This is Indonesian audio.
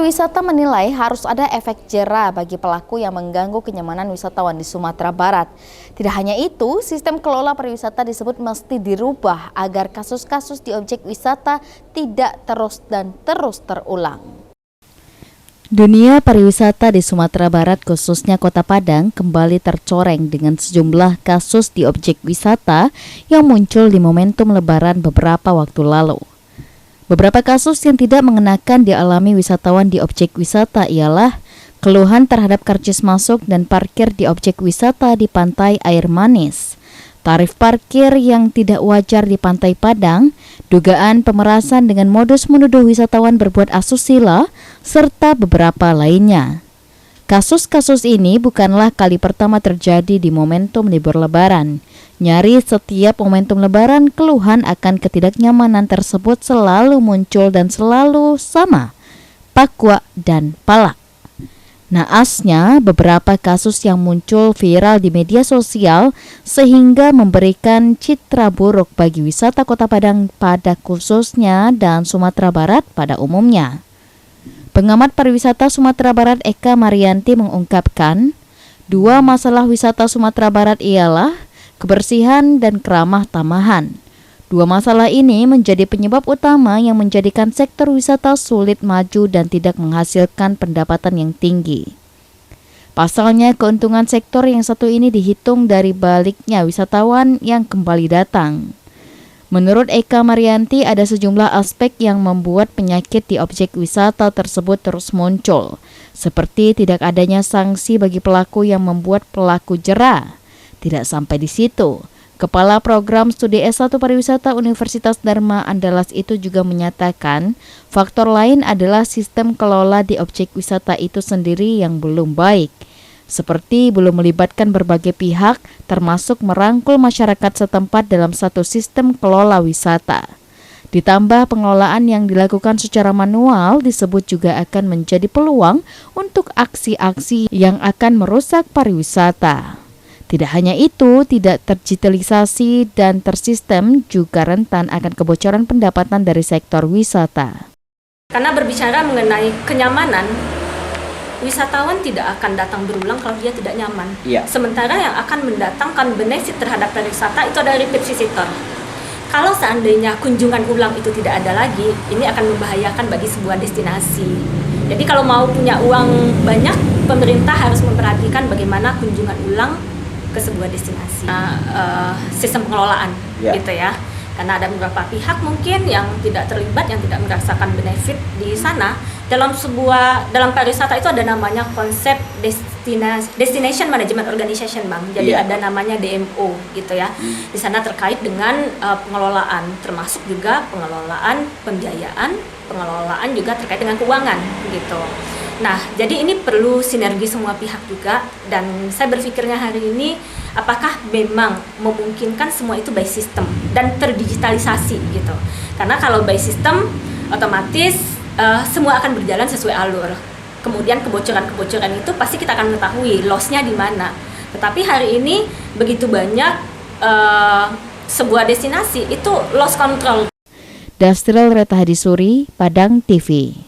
pariwisata menilai harus ada efek jera bagi pelaku yang mengganggu kenyamanan wisatawan di Sumatera Barat. Tidak hanya itu, sistem kelola pariwisata disebut mesti dirubah agar kasus-kasus di objek wisata tidak terus terulang. Dunia pariwisata di Sumatera Barat khususnya Kota Padang kembali tercoreng dengan sejumlah kasus di objek wisata yang muncul di momentum Lebaran beberapa waktu lalu. Beberapa kasus yang tidak mengenakan dialami wisatawan di objek wisata ialah keluhan terhadap karcis masuk dan parkir di objek wisata di Pantai Air Manis, tarif parkir yang tidak wajar di Pantai Padang, dugaan pemerasan dengan modus menuduh wisatawan berbuat asusila, serta beberapa lainnya. Kasus-kasus ini bukanlah kali pertama terjadi di momentum libur Lebaran. Nyaris setiap momentum Lebaran, keluhan akan ketidaknyamanan tersebut selalu muncul dan selalu sama, Pakwa dan Palak. Naasnya, beberapa kasus yang muncul viral di media sosial sehingga memberikan citra buruk bagi wisata Kota Padang pada khususnya dan Sumatera Barat pada umumnya. Pengamat pariwisata Sumatera Barat Eka Marianti mengungkapkan, dua masalah wisata Sumatera Barat ialah kebersihan dan keramah tamahan. Dua masalah ini menjadi penyebab utama yang menjadikan sektor wisata sulit maju dan tidak menghasilkan pendapatan yang tinggi. Pasalnya, keuntungan sektor yang satu ini dihitung dari baliknya wisatawan yang kembali datang. Menurut Eka Marianti, ada sejumlah aspek yang membuat penyakit di objek wisata tersebut terus muncul, seperti tidak adanya sanksi bagi pelaku yang membuat pelaku jera. Tidak sampai di situ, Kepala Program Studi S1 Pariwisata Universitas Dharma Andalas itu juga menyatakan faktor lain adalah sistem kelola di objek wisata itu sendiri yang belum baik, seperti belum melibatkan berbagai pihak termasuk merangkul masyarakat setempat dalam satu sistem kelola wisata. Ditambah pengelolaan yang dilakukan secara manual disebut juga akan menjadi peluang untuk aksi-aksi yang akan merusak pariwisata. Tidak hanya itu, tidak terdigitalisasi dan tersistem juga rentan akan kebocoran pendapatan dari sektor wisata. Karena berbicara mengenai kenyamanan, wisatawan tidak akan datang berulang kalau dia tidak nyaman. Ya. Sementara yang akan mendatangkan benefit terhadap pariwisata itu adalah repeat visitor. Kalau seandainya kunjungan ulang itu tidak ada lagi, ini akan membahayakan bagi sebuah destinasi. Jadi kalau mau punya uang banyak, pemerintah harus memperhatikan bagaimana kunjungan ulang ke sebuah destinasi. Sistem pengelolaan, gitu ya. Karena ada beberapa pihak mungkin yang tidak terlibat, yang tidak merasakan benefit di sana. Dalam pariwisata itu ada namanya konsep Destination Management Organization, Bang. Jadi ada namanya DMO, gitu ya. Di sana terkait dengan pengelolaan, termasuk juga pengelolaan pembiayaan, pengelolaan juga terkait dengan keuangan, gitu. Nah, jadi ini perlu sinergi semua pihak juga, dan saya berpikirnya hari ini apakah memang memungkinkan semua itu by system dan terdigitalisasi gitu. Karena kalau by system otomatis semua akan berjalan sesuai alur. Kemudian kebocoran-kebocoran itu pasti kita akan mengetahui loss-nya di mana. Tetapi hari ini begitu banyak sebuah destinasi itu loss control. Dastril Reta Hadisuri, Padang TV.